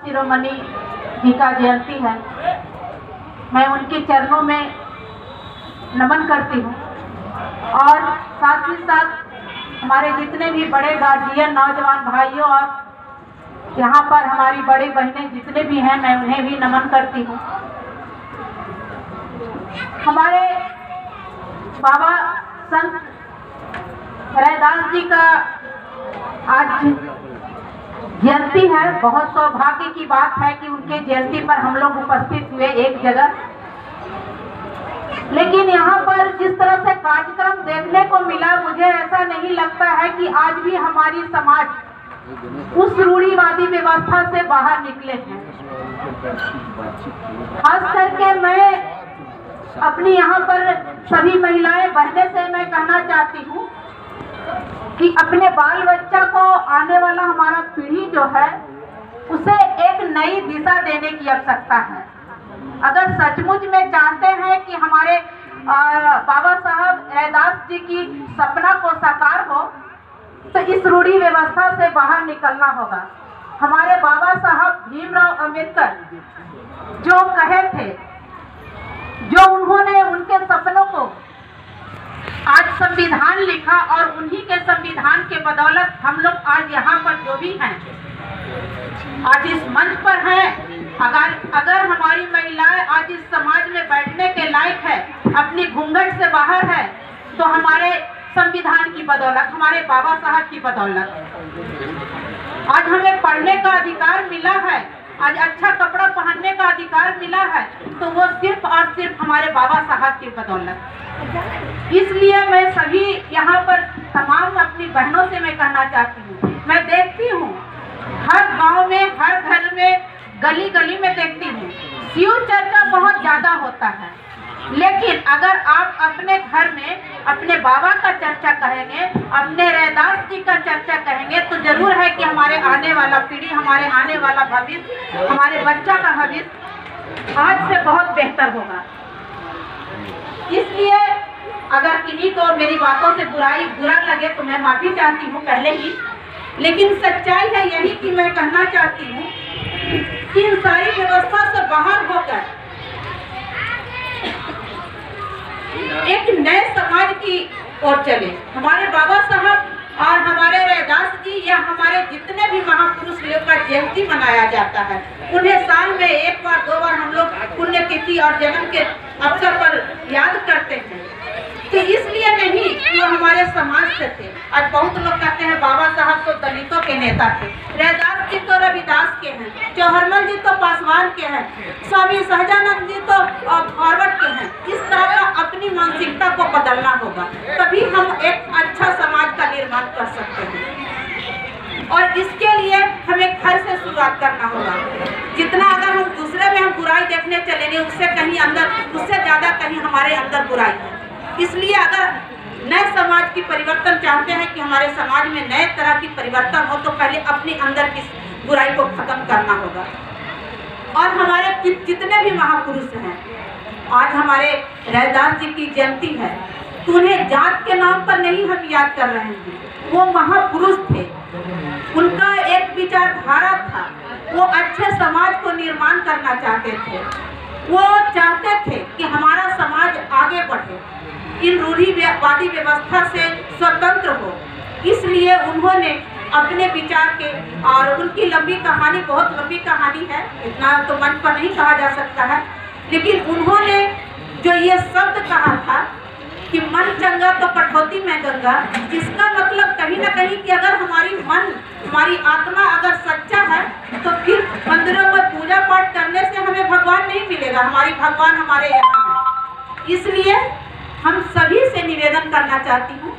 शिरोमणि जी का जयंती है। मैं उनके चरणों में नमन करती हूँ और साथ ही साथ हमारे जितने भी बड़े गार्जियन, नौजवान भाइयों और यहाँ पर हमारी बड़ी बहनें जितने भी हैं, मैं उन्हें भी नमन करती हूँ। हमारे बाबा संत रैदास जी का आज जयंती है। बहुत सौभाग्य की बात है कि उनके जयंती पर हम लोग उपस्थित हुए एक जगह। लेकिन यहाँ पर जिस तरह से कार्यक्रम देखने को मिला, मुझे ऐसा नहीं लगता है कि आज भी हमारी समाज उस रूढ़िवादी व्यवस्था से बाहर निकले हैं। खास करके मैं अपनी यहाँ पर सभी महिलाएं बहने से मैं कहना चाहती हूँ कि अपने बाल बच्चा को, आने वाला हमारा पीढ़ी जो है, उसे एक नई दिशा देने की आवश्यकता है। अगर सचमुच में चाहते हैं कि हमारे बाबा साहब रैदास जी की सपना को साकार हो, तो इस रूढ़ी व्यवस्था से बाहर निकलना होगा। हमारे बाबा साहब भीमराव अंबेडकर जो कहे थे, जो उन्होंने उनके सपनों को आज संविधान लिखा और उन्हीं के संविधान के बदौलत हम लोग आज यहाँ पर जो भी हैं, आज इस मंच पर हैं। अगर हमारी महिलाएं आज इस समाज में बैठने के लायक है, अपनी घूंघट से बाहर है, तो हमारे संविधान की बदौलत, हमारे बाबा साहब की बदौलत। आज हमें पढ़ने का अधिकार मिला है, आज अच्छा कपड़ा पहनने का अधिकार मिला है, तो वो सिर्फ और सिर्फ हमारे बाबा साहब की बदौलत। इसलिए मैं सभी यहाँ पर तमाम अपनी बहनों से मैं कहना चाहती हूँ, मैं देखती हूँ हर गांव में, हर घर में, गली गली में देखती हूँ शिव चर्चा बहुत ज्यादा होता है। लेकिन अगर आप अपने घर में अपने बाबा का चर्चा कहेंगे, अपने रैदास जी का चर्चा कहेंगे, तो जरूर है कि हमारे आने वाला पीढ़ी, हमारे आने वाला भविष्य, हमारे बच्चा का भविष्य आज से बहुत बेहतर होगा। इसलिए अगर किन्हीं को मेरी बातों से बुरा लगे तो मैं माफी चाहती हूँ पहले ही। लेकिन सच्चाई है यही कि मैं कहना चाहती हूँ कि इन सारी व्यवस्था से बाहर होकर एक नए समाज की ओर चले। हमारे बाबा साहब और हमारे रैदास जी या हमारे जितने भी महापुरुष लोग का जयंती मनाया जाता है, उन्हें साल में एक बार, दो बार हम लोग पुण्यतिथि और जन्म के अवसर पर याद करते हैं। तो इसलिए नहीं कि वो हमारे समाज से थे। आज बहुत लोग कहते हैं बाबा साहब तो दलितों के नेता थे, रैदास जी तो रविदास के हैं, जवाहरलाल जी तो पासवान के हैं, स्वामी सहजानंद जी तो फॉरवर्ड के हैं। इस तरह का अपनी मानसिकता को बदलना होगा, तभी हम एक अच्छा समाज का निर्माण कर सकते हैं। और इसके लिए हमें घर से शुरुआत करना होगा। जितना अगर हम दूसरे में हम बुराई देखने चलेंगे, उससे कहीं अंदर, उससे ज्यादा कहीं हमारे अंदर बुराई है। इसलिए अगर नए समाज की परिवर्तन चाहते हैं कि हमारे समाज में नए तरह की परिवर्तन हो, तो पहले अपने अंदर की बुराई को खत्म करना होगा। और हमारे जितने भी महापुरुष हैं, आज हमारे रैदास जी की जयंती है, तो उन्हें जात के नाम पर नहीं हम याद कर रहे हैं। वो महापुरुष थे, उनका एक विचारधारा था, वो अच्छे समाज को निर्माण करना चाहते थे। वो चाहते थे कि हमारा समाज आगे बढ़े, इन रूढ़िवादी व्यवस्था से स्वतंत्र हो। इसलिए उन्होंने अपने विचार के, और उनकी लंबी कहानी, बहुत लंबी कहानी है, इतना तो मंच पर नहीं कहा जा सकता है, लेकिन उन्होंने जो ये शब्द कहा था कि मन चंगा तो कठौती में गंगा, इसका मतलब कहीं ना कहीं कि अगर हमारी मन, हमारी आत्मा अगर सच्चा है, तो फिर मंदिरों में पूजा पाठ करने से हमें भगवान नहीं मिलेगा, हमारी भगवान हमारे यहाँ है। इसलिए हम सभी से निवेदन करना चाहती हूँ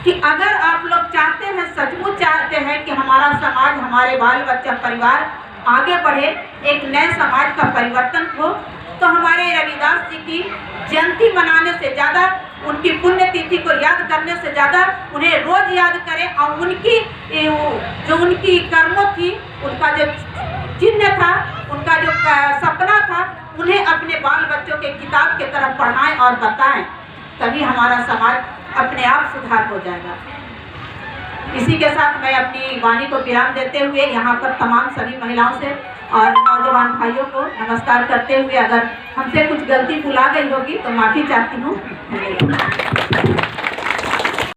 कि अगर आप लोग चाहते हैं, सचमुच चाहते हैं कि हमारा समाज, हमारे बाल बच्चा, परिवार आगे बढ़े, एक नए समाज का परिवर्तन हो, तो हमारे रविदास जी की जयंती मनाने से ज़्यादा, उनकी पुण्यतिथि को याद करने से ज़्यादा उन्हें रोज याद करें। और उनकी जो उनकी कर्मों थी, उनका जो चिन्ह था, उनका जो सपना था, उन्हें अपने बाल बच्चों के किताब के तरफ पढ़ाएं और बताएं, तभी हमारा समाज अपने आप सुधार हो जाएगा। इसी के साथ मैं अपनी वाणी को विराम देते हुए यहाँ पर तमाम सभी महिलाओं से और नौजवान भाइयों को नमस्कार करते हुए, अगर हमसे कुछ गलती भुला गई होगी तो माफ़ी चाहती हूँ।